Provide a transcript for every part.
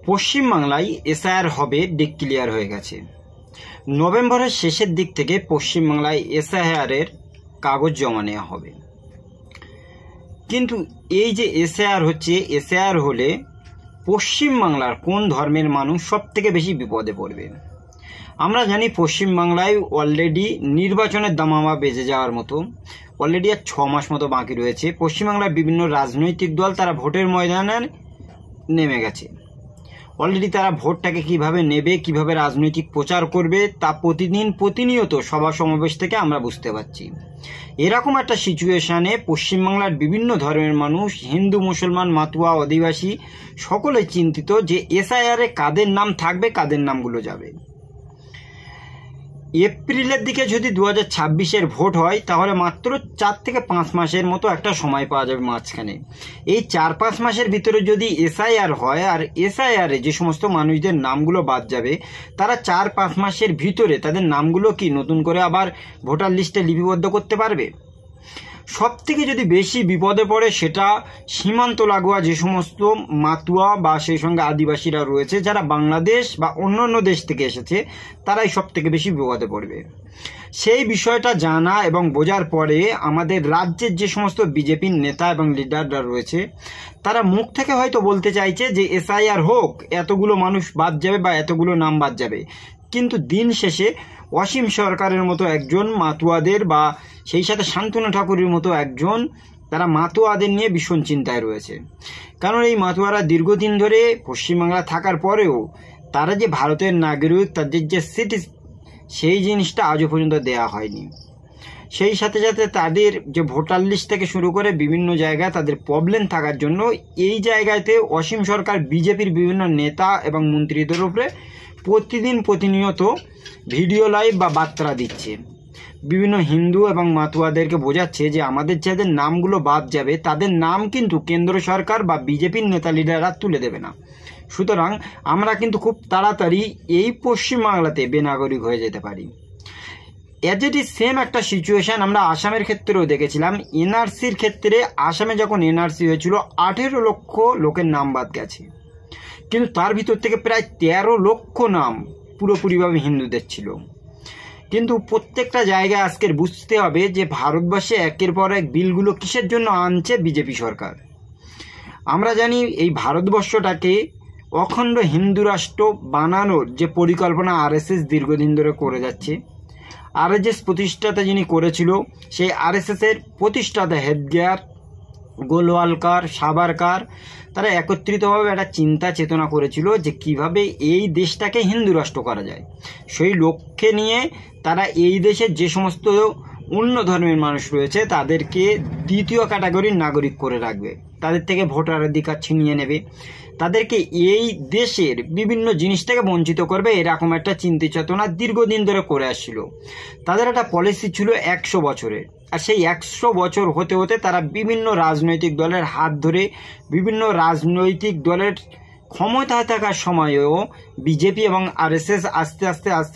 পশ্চিমবাংলায় এসআইআর হবে ডিক্লিয়ার হয়ে গেছে। নভেম্বরের শেষের দিক থেকে পশ্চিমবাংলায় এসআইআরের কাগজ জমা নেওয়া হবে। কিন্তু এই যে এসআইআর হচ্ছে, এসআইআর হলে পশ্চিমবাংলার কোন ধর্মের মানুষ সব থেকে বেশি বিপদে পড়বে? আমরা জানি পশ্চিমবাংলায় অলরেডি নির্বাচনের দামামা বেজে যাওয়ার মতো, অলরেডি আর 6 মাস মতো বাকি রয়েছে। পশ্চিমবাংলার বিভিন্ন রাজনৈতিক দল তারা ভোটের ময়দানে নেমে গেছে। অলরেডি তারা ভোটটাকে কিভাবে নেবে, কিভাবে রাজনৈতিক প্রচার করবে তা প্রতিনিয়ত সভা সমাবেশ থেকে আমরা বুঝতে পারছি। এরকম একটা সিচুয়েশানে পশ্চিমবাংলার বিভিন্ন ধর্মের মানুষ, হিন্দু, মুসলমান, মাতুয়া, আদিবাসী সকলে চিন্তিত যে এসআইআরে কাদের নাম থাকবে, কাদের নামগুলো যাবে। এপ্রিলের দিকে যদি 2026-এর ভোট হয় তাহলে মাত্র 4 থেকে 5 মাসের মতো একটা সময় পাওয়া যাবে মাঝখানে। এই 4-5 মাসের ভিতরে যদি এসআইআর হয়, আর এসআইআরে যে সমস্ত মানুষদের নামগুলো বাদ যাবে তারা 4-5 মাসের ভিতরে তাদের নামগুলো কি নতুন করে আবার ভোটার লিস্টে লিপিবদ্ধ করতে পারবে? সব থেকে যদি বেশি বিপদে পড়ে সেটা সীমান্ত লাগোয়া যে সমস্ত মাতুয়া বা সেই সঙ্গে আদিবাসীরা রয়েছে, যারা বাংলাদেশ বা অন্যান্য দেশ থেকে এসেছে, তারাই সব থেকে বেশি বিপদে পড়বে। সেই বিষয়টা জানা এবং বোঝার পরে আমাদের রাজ্যের যে সমস্ত বিজেপির নেতা এবং লিডাররা রয়েছে তারা মুখ থেকে হয়তো বলতে চাইছে যে এসআইআর হোক, এতগুলো মানুষ বাদ যাবে বা এতগুলো নাম বাদ যাবে, কিন্তু দিন শেষে অসীম সরকারের মতো একজন মাতুয়াদের বা সেই সাথে শান্তনু ঠাকুরের মতো একজন, তারা মাতুয়াদের নিয়ে ভীষণ চিন্তায় রয়েছে। কারণ এই মাতুয়ারা দীর্ঘদিন ধরে পশ্চিমবাংলা থাকার পরেও তারা যে ভারতের নাগরিক, তাদের যে সিটি, সেই জিনিসটা আজও পর্যন্ত দেয়া হয়নি। সেই সাথে সাথে তাদের যে ভোটার লিস্ট থেকে শুরু করে বিভিন্ন জায়গায় তাদের প্রবলেম থাকার জন্য এই জায়গাতে অসীম সরকার বিজেপির বিভিন্ন নেতা এবং মন্ত্রীদের উপরে প্রতিনিয়ত ভিডিও লাইভ বা বার্তা দিচ্ছে। বিভিন্ন হিন্দু এবং মাতুয়াদেরকে বোঝাচ্ছে যে আমাদের যাদের নামগুলো বাদ যাবে তাদের নাম কিন্তু কেন্দ্র সরকার বা বিজেপির নেতা লিডাররা তুলে দেবে না। সুতরাং আমরা কিন্তু খুব তাড়াতাড়ি এই পশ্চিমবাংলাতে বেনাগরিক হয়ে যেতে পারি। এজ ইট ইজ সেম একটা সিচুয়েশান আমরা আসামের ক্ষেত্রেও দেখেছিলাম। এনআরসির ক্ষেত্রে আসামে যখন এনআরসি হয়েছিল 18 লক্ষ লোকের নাম বাদ গেছে, কিন্তু তার ভিতর থেকে প্রায় 13 লক্ষ নাম পুরোপুরিভাবে হিন্দুদের ছিল। কিন্তু প্রত্যেকটা জায়গায় আজকের বুঝতে হবে যে ভারতবর্ষে একের পর এক বিলগুলো কিসের জন্য আনছে বিজেপি সরকার। আমরা জানি এই ভারতবর্ষটাকে অখণ্ড হিন্দু রাষ্ট্র বানানোর যে পরিকল্পনা আরএসএস দীর্ঘদিন ধরে করে যাচ্ছে। আরএসএস প্রতিষ্ঠাতা যিনি করেছিল, সেই আরএসএসের প্রতিষ্ঠাতা হেডগেয়ার, গোলওয়ালকার, সাভারকার, তারা একত্রিতভাবে একটা চিন্তা চেতনা করেছিল যে কিভাবে এই দেশটাকে হিন্দু রাষ্ট্র করা যায়। সেই লক্ষ্যে নিয়ে তারা এই দেশের যে সমস্ত অন্য ধর্মের মানুষ রয়েছে তাদেরকে দ্বিতীয় ক্যাটাগরির নাগরিক করে রাখবে, তাদের থেকে ভোটার অধিকার ছিনিয়ে নেবে, তাদেরকে এই দেশের বিভিন্ন জিনিস থেকে বঞ্চিত করবে। এরকম একটা চিন্তা চেতনা দীর্ঘদিন ধরে করে আসছিল। তাদের একটা পলিসি ছিল 100 বছরের, আর সেই 100 বছর হতে হতে তারা বিভিন্ন রাজনৈতিক দলের হাত ধরে, বিভিন্ন রাজনৈতিক দলের ক্ষমতায় থাকার সময়েও বিজেপি এবং আরএসএস আস্তে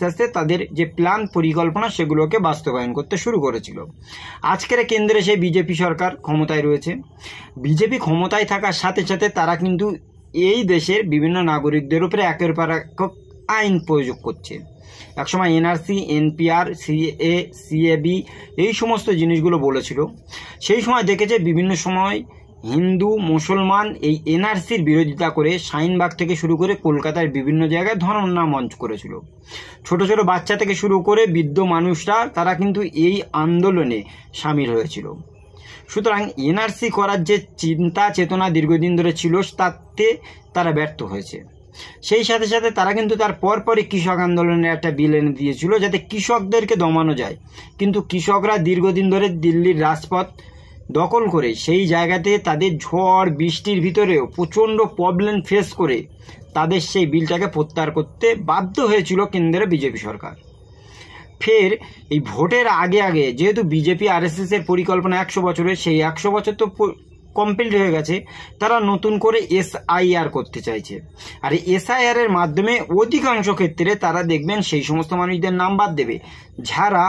আস্তে তাদের যে প্ল্যান পরিকল্পনা সেগুলোকে বাস্তবায়ন করতে শুরু করেছিল। আজকের কেন্দ্রে সেই বিজেপি সরকার ক্ষমতায় রয়েছে। বিজেপি ক্ষমতায় থাকার সাথে সাথে তারা কিন্তু এই দেশের বিভিন্ন নাগরিকদের উপরে একের পর এক আইন প্রয়োগ করছে। একসময় এনআরসি, এনপিআর, সিএ, সিএবি এই সমস্ত জিনিসগুলো বলেছিল। সেই সময় দেখেছে বিভিন্ন সময় হিন্দু, মুসলমান এই এনআরসির বিরোধিতা করে শাহিনবাগ থেকে শুরু করে কলকাতার বিভিন্ন জায়গায় ধর্ণা মঞ্চ করেছিল। ছোট ছোট বাচ্চা থেকে শুরু করে বৃদ্ধ মানুষরা তারা কিন্তু এই আন্দোলনে সামিল হয়েছিল। সুতরাং এনআরসি করার যে চিন্তা চেতনা দীর্ঘদিন ধরে ছিল তাতে তারা ব্যর্থ হয়েছে। সেই সাথে সাথে তারা কিন্তু তার পরপরই কৃষক আন্দোলনের একটা বিল এনে দিয়েছিল যাতে কৃষকদেরকে দমানো যায়। কিন্তু কৃষকরা দীর্ঘদিন ধরে দিল্লির রাজপথ দখল করে সেই জায়গাতে তাদের ঝড় বৃষ্টির ভিতরেও প্রচণ্ড প্রবলেম ফেস করে তাদের সেই বিলটাকে প্রত্যাহার করতে বাধ্য হয়েছিল কেন্দ্রের বিজেপি সরকার। ফের এই ভোটের আগে যেহেতু বিজেপি আরএসএসের পরিকল্পনা 100 বছরের, সেই 100 বছর তো কমপ্লিট হয়ে গেছে, তারা নতুন করে এসআইআর করতে চাইছে। আর এসআইআর এর মাধ্যমে অধিকাংশ ক্ষেত্রে তারা দেখবেন সেই সমস্ত মানুষদের নাম বাদ দেবে যারা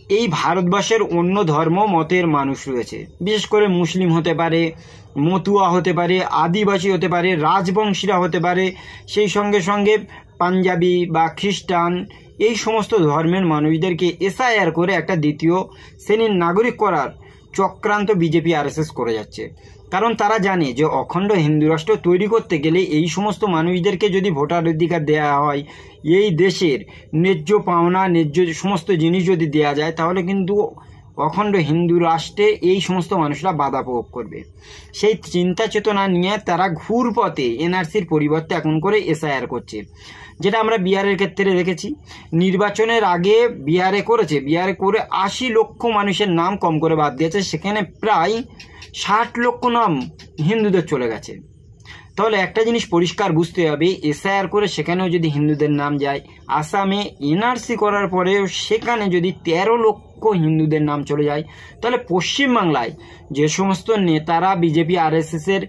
এই ভারতবর্ষের অন্য ধর্ম মতের মানুষ রয়েছে, বিশেষ করে মুসলিম হতে পারে, মতুয়া হতে পারে, আদিবাসী হতে পারে, রাজবংশীরা হতে পারে, সেই সঙ্গে সঙ্গে পাঞ্জাবি বা খ্রিস্টান, এই সমস্ত ধর্মের মানুষদেরকে এসআইআর করে একটা দ্বিতীয় শ্রেণীর নাগরিক করার চক্রান্ত বিজেপি আরএসএস করে যাচ্ছে। কারণ তারা জানে যে অখণ্ড হিন্দু রাষ্ট্র তৈরি করতে গেলে এই সমস্ত মানুষদেরকে যদি ভোটার অধিকার দেওয়া হয়, এই দেশের ন্যায্য পাওনা ন্যায্য সমস্ত জিনিস যদি দেওয়া যায়, তাহলে কিন্তু অখণ্ড হিন্দু রাষ্ট্রে এই সমস্ত মানুষরা বাধা প্রয়োগ করবে। সেই চিন্তা চেতনা নিয়ে তারা ঘুরপথে এনআরসির পরিবর্তে এখন করে এসআইআর করছে, যেটা আমরা বিহারের ক্ষেত্রে দেখেছি। নির্বাচনের আগে বিহারে করেছে, বিহারে করে 80 লক্ষ মানুষের নাম কম করে বাদ দিয়েছে, সেখানে প্রায় 60 লক্ষ নাম হিন্দুদের চলে গেছে। তাহলে একটা জিনিস পরিষ্কার বুঝতে হবে, এসআইআর করে সেখানেও যদি হিন্দুদের নাম যায়, আসামে এনআরসি করার পরেও সেখানে যদি 13 লক্ষ হিন্দুদের নাম চলে যায়, তাহলে পশ্চিমবাংলায় যে সমস্ত নেতারা বিজেপি আরএসএসের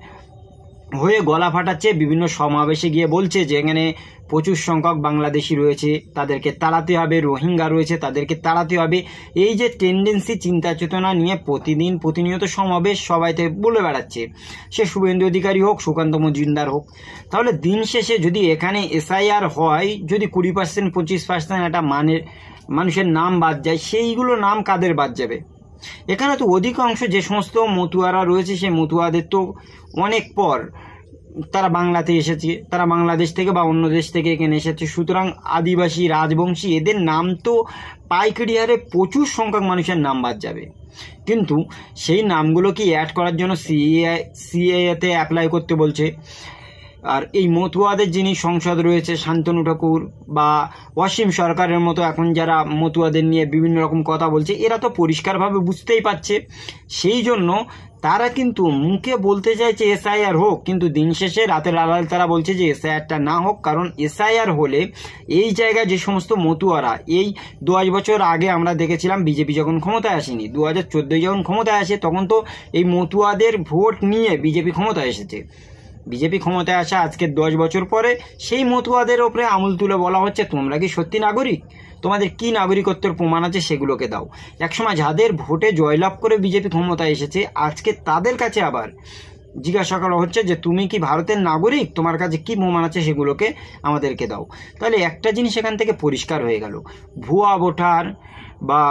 হয়ে গলা ফাটাচ্ছে, বিভিন্ন সমাবেশে গিয়ে বলছে যে এখানে প্রচুর সংখ্যক বাংলাদেশি রয়েছে, তাদেরকে তাড়াতে হবে, রোহিঙ্গা রয়েছে, তাদেরকে তাড়াতে হবে, এই যে টেন্ডেন্সি চিন্তা চেতনা নিয়ে প্রতিনিয়ত সমাবেশ সবাইতে বলে বেড়াচ্ছে, সে শুভেন্দু অধিকারী হোক, সুকান্ত মজুমদার হোক, তাহলে দিন শেষে যদি এখানে এসআইআর হয়, যদি 20% 25% একটা মানুষের নাম বাদ যায়, সেইগুলো নাম কাদের বাদ যাবে? এখানে তো অধিকাংশ যে সমস্ত মতুয়ারা রয়েছে, সেই মতুয়াদের তো অনেক পর তারা বাংলাতে এসেছে, তারা বাংলাদেশ থেকে বা অন্য দেশ থেকে এখানে এসেছে, সুতরাং আদিবাসী, রাজবংশী, এদের নাম তো পাইকারি হারে প্রচুর সংখ্যক মানুষের নাম বাদ যাবে। কিন্তু সেই নামগুলোকে অ্যাড করার জন্য সিএতে অ্যাপ্লাই করতে বলছে। আর এই মতুয়াদের যিনি সংসদ রয়েছে, শান্তনু ঠাকুর বা অসীম সরকারের মতো এখন যারা মতুয়াদের নিয়ে বিভিন্ন রকম কথা বলছে, এরা তো পরিষ্কারভাবে বুঝতেই পারছে, সেই জন্য তারা কিন্তু মুখে বলতে চাইছে এসআইআর হোক, কিন্তু দিন শেষে রাতের আড়াল তারা বলছে যে এসআইআরটা না হোক। কারণ এসআইআর হলে এই জায়গায় যে সমস্ত মতুয়ারা, এই 10 বছর আগে আমরা দেখেছিলাম বিজেপি যখন ক্ষমতায় আসেনি, 2014 যখন ক্ষমতায় আসে, তখন তো এই মতুয়াদের ভোট নিয়ে বিজেপি ক্ষমতায় এসেছে। বিজেপি ক্ষমতায় আসা আজকের 10 বছর পরে সেই মতুয়াদের ওপরে আঙুল তুলে বলা হচ্ছে, তোমরা কি সত্যি নাগরিক? তোমাদের কি নাগরিকত্বের প্রমাণ আছে সেগুলোকে দাও। একসময় যাদের ভোটে জয়লাভ করে বিজেপি ক্ষমতায় এসেছে, আজকে তাদের কাছে আবার জিজ্ঞাসা করা হচ্ছে যে তুমি কি ভারতের নাগরিক, তোমার কাছে কি প্রমাণ আছে সেগুলোকে আমাদেরকে দাও। তাহলে একটা জিনিস এখান থেকে পরিষ্কার হয়ে গেল, ভুয়া ভোটার বা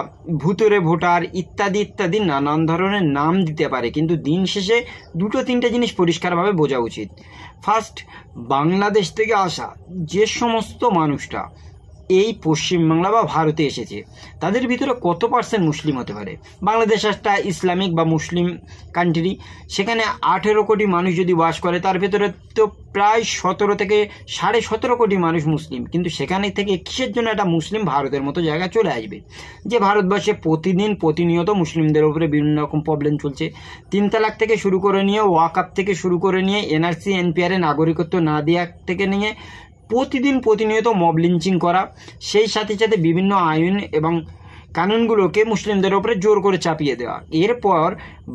ভুতুরে ভোটার ইত্যাদি ইত্যাদি নানান ধরনের নাম দিতে পারে, কিন্তু দিন শেষে 2-3টে জিনিস পরিষ্কারভাবে বোঝা উচিত। ফার্স্ট, বাংলাদেশ থেকে আসা যে সমস্ত মানুষটা এই পশ্চিমবাংলা বা ভারতে এসেছে, তাদের ভিতরে কত পার্সেন্ট মুসলিম হতে পারে? বাংলাদেশ একটা ইসলামিক বা মুসলিম কান্ট্রি, সেখানে 18 কোটি মানুষ যদি বাস করে, তার ভিতরে তো প্রায় 17 থেকে 17.5 কোটি মানুষ মুসলিম। কিন্তু সেখানে থেকে কিসের জন্য একটা মুসলিম ভারতের মতো জায়গায় চলে আসবে, যে ভারতবর্ষে প্রতিনিয়ত মুসলিমদের উপরে বিভিন্ন রকম প্রবলেম চলছে, 3 তালাক থেকে শুরু করে নিয়ে, ওয়াকআপ থেকে শুরু করে নিয়ে, এনআরসি এনপিআরে নাগরিকত্ব না দেওয়া থেকে নিয়ে প্রতিনিয়ত মব লিঞ্চিং করা, সেই সাথে সাথে বিভিন্ন আইন এবং কানুনগুলোকে মুসলিমদের উপরে জোর করে চাপিয়ে দেওয়া। এরপর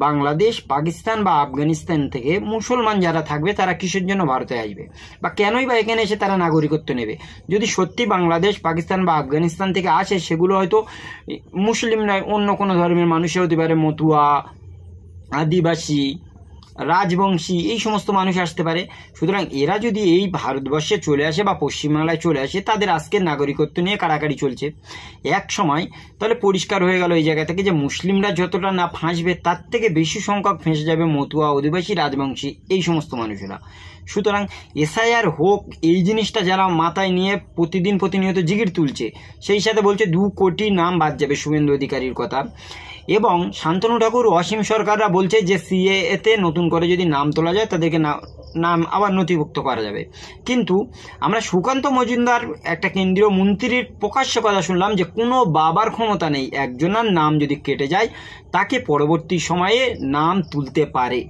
বাংলাদেশ, পাকিস্তান বা আফগানিস্তান থেকে মুসলমান যারা থাকবে, তারা কিসের জন্য ভারতে আসবে বা কেনই বা এখানে এসে তারা নাগরিকত্ব নেবে? যদি সত্যি বাংলাদেশ, পাকিস্তান বা আফগানিস্তান থেকে আসে, সেগুলো হয়তো মুসলিম নয়, অন্য কোনো ধর্মের মানুষও হতে পারে, মতুয়া, আদিবাসী, রাজবংশী, এই সমস্ত মানুষ আসতে পারে। সুতরাং এরা যদি এই ভারতবর্ষে চলে আসে বা পশ্চিমবাংলায় চলে আসে, তাদের আজকের নাগরিকত্ব নিয়ে কাড়াকাড়ি চলছে। এক সময় তাহলে পরিষ্কার হয়ে গেল এই জায়গা থেকে যে মুসলিমরা যতটা না ফাঁসবে, তার থেকে বেশি সংখ্যক ফেঁসে যাবে মতুয়া, আদিবাসী, রাজবংশী, এই সমস্ত মানুষেরা। সুতরাং এসআইআর হোক, এই জিনিসটা যারা মাথায় নিয়ে প্রতিনিয়ত জিগির তুলছে, সেই সাথে বলছে 2 কোটি নাম বাদ যাবে, শুভেন্দু অধিকারীর কথা। এবং শান্তনু ঠাকুর, অসীম সরকাররা বলছে যে সিএতে নতুন করে যদি নাম তোলা যায়, তাদেরকে নাম আবার নথিভুক্ত করা যাবে। কিন্তু আমরা সুকান্ত মজুমদার, একটা কেন্দ্রীয় মন্ত্রীর প্রকাশ্য কথা শুনলাম যে কোনো বাবার ক্ষমতা নেই, একজনের নাম যদি কেটে যায়, তাকে পরবর্তী সময়ে নাম তুলতে পারে।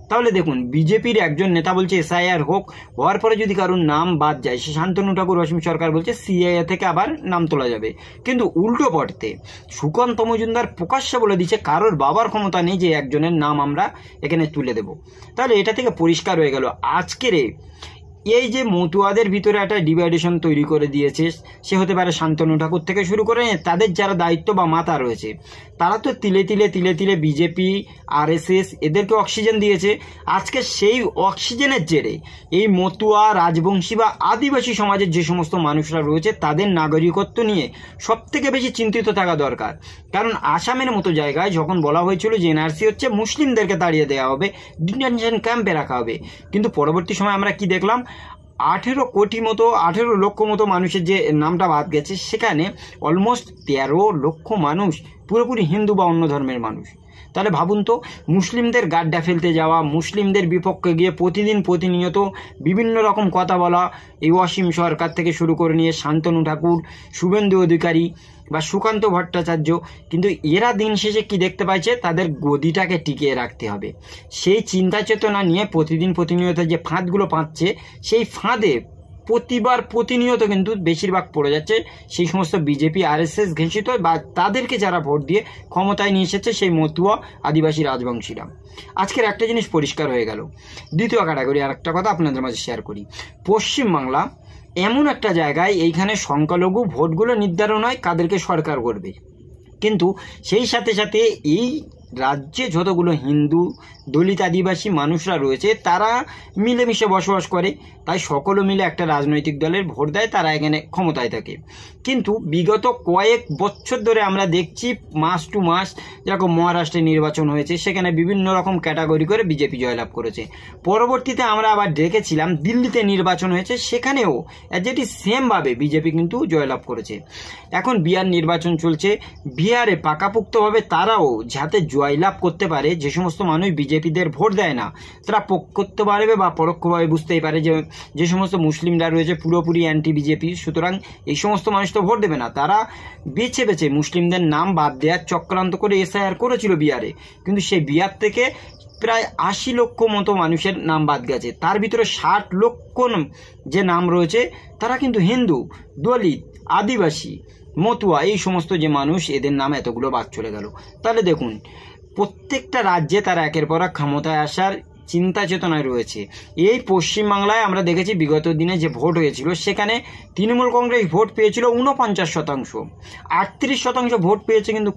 তাহলে দেখুন, বিজেপির একজন নেতা বলছে এসআইআর হোক, হওয়ার পরে যদি কারোর নাম বাদ যায়, সে শান্তনু ঠাকুর, অসীম সরকার বলছে সিএএ থেকে আবার নাম তোলা যাবে। কিন্তু উল্টো পড়তে সুকান্ত মজুমদার প্রকাশ্যে বলে দিচ্ছে কারোর বাবার ক্ষমতা নেই যে একজনের নাম আমরা এখানে তুলে দেব। তাহলে এটা থেকে পরিষ্কার হয়ে গেল আজকের এই যে মতুয়াদের ভিতরে একটা ডিভাইডেশন তৈরি করে দিয়েছে, সে হতে পারে শান্তনু ঠাকুর থেকে শুরু করে তাদের যারা দায়িত্ব বা মাথা রয়েছে, তারা তো তিলে তিলে বিজেপি, আরএসএস এদেরকে অক্সিজেন দিয়েছে। আজকে সেই অক্সিজেনের জেরে এই মতুয়া, রাজবংশী বা আদিবাসী সমাজের যে সমস্ত মানুষরা রয়েছে তাদের নাগরিকত্ব নিয়ে সব থেকে বেশি চিন্তিত থাকা দরকার। কারণ আসামের মতো জায়গায় যখন বলা হয়েছিল যে এনআরসি হচ্ছে মুসলিমদেরকে তাড়িয়ে দেওয়া হবে, ডিটেনশন ক্যাম্পে রাখা হবে, কিন্তু পরবর্তী সময় আমরা কি দেখলাম, 18 লক্ষ মতো মানুষের যে নামটা বাদ গেছে, সেখানে অলমোস্ট 13 লক্ষ মানুষ পুরোপুরি হিন্দু বা অন্য ধর্মের মানুষ। তাহলে ভাবুন তো, মুসলিমদের গাড্ডা ফেলতে যাওয়া, মুসলিমদের বিপক্ষে গিয়ে প্রতিনিয়ত বিভিন্ন রকম কথা বলা, এই অসীম সরকার থেকে শুরু করে নিয়ে শান্তনু ঠাকুর, শুভেন্দু অধিকারী বা সুকান্ত ভট্টাচার্য, কিন্তু এরা দিন শেষে কি দেখতে পাচ্ছে, তাদের গদিটাকে টিকিয়ে রাখতে হবে। সেই চিন্তা চেতনা নিয়ে প্রতিনিয়ত যে ফাঁদগুলো পাচ্ছে, সেই ফাঁদে প্রতিনিয়ত কিন্তু বেশিরভাগ পড়ে যাচ্ছে সেই সমস্ত বিজেপি, আরএসএস ঘোষিত বা তাদেরকে যারা ভোট দিয়ে ক্ষমতায় নিয়ে এসেছে সেই মতুয়া, আদিবাসী, রাজবংশীরা। আজকের একটা জিনিস পরিষ্কার হয়ে গেল। দ্বিতীয় ক্যাটাগরি আর একটা কথা আপনাদের মাঝে শেয়ার করি। পশ্চিমবাংলা এমন একটা জায়গায়, এইখানে সংখ্যালঘু ভোটগুলো নির্ধারণ হয় কাদেরকে সরকার করবে, কিন্তু সেই সাথে সাথে এই রাজ্যে যতগুলো হিন্দু, দলিত, আদিবাসী মানুষরা রয়েছে তারা মিলেমিশে বসবাস করে, তাই সকলে মিলে একটা রাজনৈতিক দলের ভোট দেয়, তারা এখানে ক্ষমতায় থাকে। কিন্তু বিগত কয়েক বছর ধরে আমরা দেখছি মাস টু মাস, যেরকম মহারাষ্ট্রে নির্বাচন হয়েছে, সেখানে বিভিন্ন রকম ক্যাটাগরি করে বিজেপি জয়লাভ করেছে। পরবর্তীতে আমরা আবার দেখেছিলাম দিল্লিতে নির্বাচন হয়েছে, সেখানেও যেটি সেমভাবে বিজেপি কিন্তু জয়লাভ করেছে। এখন বিহার নির্বাচন চলছে, বিহারে পাকাপোক্তভাবে তারাও যাতে জয়লাভ করতে পারে, যে সমস্ত মানুষ বিজেপিদের ভোট দেয় না তারা করতে পারবে বা পরোক্ষভাবে বুঝতেই পারে যে সমস্ত মুসলিমরা রয়েছে পুরোপুরি অ্যান্টি বিজেপি, সুতরাং এই সমস্ত মানুষ তো ভোট দেবে না। তারা বেছে মুসলিমদের নাম বাদ দেওয়ার চক্রান্ত করে এসআইআর করেছিল বিহারে, কিন্তু সেই বিহার থেকে প্রায় 80 লক্ষ মতো মানুষের নাম বাদ গেছে। তার ভিতরে 60 লক্ষ যে নাম রয়েছে তারা কিন্তু হিন্দু, দলিত, আদিবাসী, মতুয়া, এই সমস্ত যে মানুষ, এদের নাম এতগুলো বাদ চলে গেল। তাহলে দেখুন, প্রত্যেকটা রাজ্যে তারা একের পর এক ক্ষমতায় আসার চিন্তা চেতনায় রয়েছে। এই পশ্চিমবাংলায় আমরা দেখেছি বিগত দিনে যে ভোট হয়েছিল, সেখানে তৃণমূল কংগ্রেস ভোট পেয়েছিল 49%, 38% ভোট পেয়েছে কিন্তু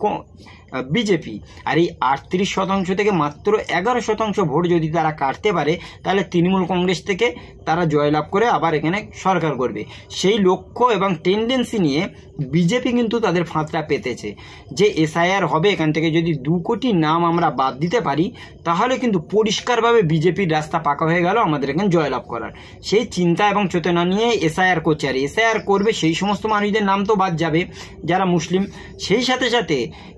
বিজেপি। আর এই 38% থেকে মাত্র 11% ভোট যদি তারা কাটতে পারে, তাহলে তৃণমূল কংগ্রেস থেকে তারা জয়লাভ করে আবার এখানে সরকার করবে। সেই লক্ষ্য এবং টেন্ডেন্সি নিয়ে বিজেপি কিন্তু তাদের ফাঁদটা পেতেছে যে এসআইআর হবে, এখান থেকে যদি 2 কোটি নাম আমরা বাদ দিতে পারি, তাহলে কিন্তু পরিষ্কারভাবে বিজেপির রাস্তা পাকা হয়ে গেল আমাদের এখানে জয়লাভ করার। সেই চিন্তা এবং চেতনা নিয়ে এসআইআর করছে। আর এসআইআর করবে সেই সমস্ত মানুষদের নাম তো বাদ যাবে যারা মুসলিম, সেই সাথে সাথে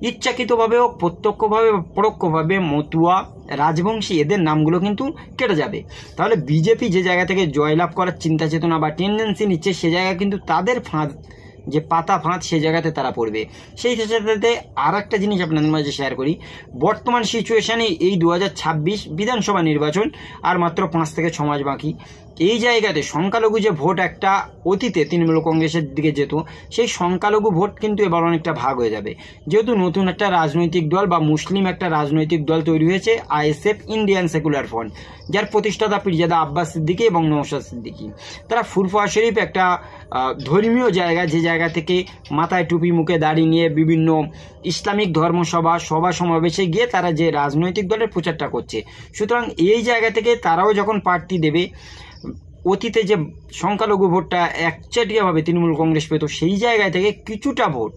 ইচ্ছাকৃতভাবে হোক, প্রত্যক্ষভাবে বা পরোক্ষভাবে মতুয়া, রাজবংশী এদের নামগুলো কিন্তু কেটে যাবে। তাহলে বিজেপি যে জায়গা থেকে জয়লাভ করার চিন্তা চেতনা বা টেন্ডেন্সি নিচ্ছে, সে জায়গায় কিন্তু তাদের ফাঁদ, যে পাতা ফাঁদ, সে জায়গাতে তারা পড়বে। সেই সাথে আর একটা জিনিস আপনাদের মাঝে শেয়ার করি। বর্তমান সিচুয়েশানে এই 2026 বিধানসভা নির্বাচন আর মাত্র 5 থেকে 6 মাস বাকি। এই জায়গাতে সংখ্যালঘু যে ভোট একটা অতীতে তৃণমূল কংগ্রেসের দিকে যেত, সেই সংখ্যালঘু ভোট কিন্তু এবার অনেকটা ভাগ হয়ে যাবে, যেহেতু নতুন একটা রাজনৈতিক দল বা মুসলিম একটা রাজনৈতিক দল তৈরি হয়েছে, আইএসএফ, ইন্ডিয়ান সেকুলার ফ্রন্ট, যার প্রতিষ্ঠাতা পীরজাদা আব্বাস সিদ্দিকী এবং নওশাদ সিদ্দিকী। তারা ফুরফুরা শরীফ একটা ধর্মীয় জায়গা, যে জায়গা থেকে মাথায় টুপি, মুখে দাড়ি নিয়ে বিভিন্ন ইসলামিক ধর্মসভা, সমাবেশে গিয়ে তারা যে রাজনৈতিক দলের প্রচারটা করছে। সুতরাং এই জায়গা থেকে তারাও যখন প্রার্থী দেবে, অতীতে যে সংখ্যালঘু ভোটটা একচাটিয়াভাবে তৃণমূল কংগ্রেস পেত, সেই জায়গায় থেকে কিছুটা ভোট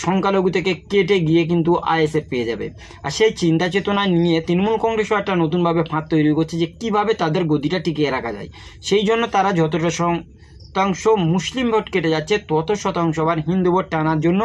সংখ্যালঘু থেকে কেটে গিয়ে কিন্তু আইএসএফ পেয়ে যাবে। আর সেই চিন্তা চেতনা নিয়ে তৃণমূল কংগ্রেসও একটা নতুনভাবে ফাঁদ তৈরি করছে যে কীভাবে তাদের গদিটা টিকিয়ে রাখা যায়। সেই জন্য তারা যতটা শতাংশ মুসলিম ভোট কেটে যাচ্ছে, তত শতাংশ আবার হিন্দু ভোট টানার জন্য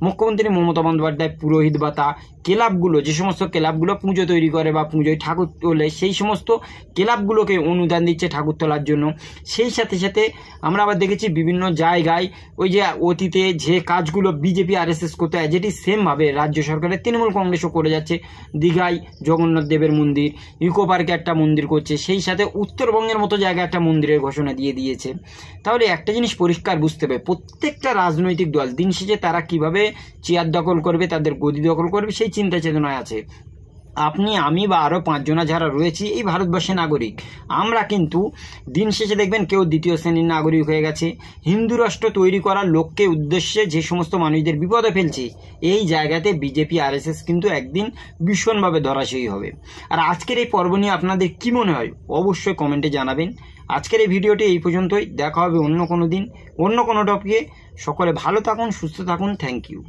মুখ্যমন্ত্রী মমতা বন্দ্যোপাধ্যায় পুরোহিত ভাতা, ক্লাবগুলো, যে সমস্ত ক্লাবগুলো পুজো তৈরি করে বা পুজোয় ঠাকুর তোলে, সেই সমস্ত ক্লাবগুলোকে অনুদান দিচ্ছে ঠাকুর তোলার জন্য। সেই সাথে সাথে আমরা আবার দেখেছি বিভিন্ন জায়গায় ওই যে অতীতে যে কাজগুলো বিজেপি, আরএসএস করতে হয়, যেটি সেমভাবে রাজ্য সরকারের তৃণমূল কংগ্রেসও করে যাচ্ছে। দীঘায় জগন্নাথ দেবের মন্দির, ইকো পার্কে একটা মন্দির করছে, সেই সাথে উত্তরবঙ্গের মতো জায়গায় একটা মন্দিরের ঘোষণা দিয়ে দিয়েছে। তাহলে একটা জিনিস পরিষ্কার বুঝতে হবে, প্রত্যেকটা রাজনৈতিক দল দিন শেষে তারা কিভাবে চেয়ার দখল করবে, তাদের গদি দখল করবে, সেই চিন্তা চেতনায় আছে। আপনি, আমি বা আরও 5 জনা যারা রয়েছি এই ভারতবর্ষের নাগরিক, আমরা কিন্তু দিন শেষে দেখবেন কেউ দ্বিতীয় শ্রেণীর নাগরিক হয়ে গেছে। হিন্দু রাষ্ট্র তৈরি করার লক্ষ্যে উদ্দেশ্যে যে সমস্ত মানুষদের বিপদে ফেলছে, এই জায়গাতে বিজেপি আরএসএস কিন্তু একদিন ভীষণভাবে ধরাশয়ী হবে। আর আজকের এই পর্ব নিয়ে আপনাদের কী মনে হয় অবশ্যই কমেন্টে জানাবেন। আজকের এই ভিডিওটি এই পর্যন্তই, দেখা হবে অন্য কোনো দিন অন্য কোনো টপিকে। সকলে ভালো থাকুন, সুস্থ থাকুন, থ্যাংক ইউ।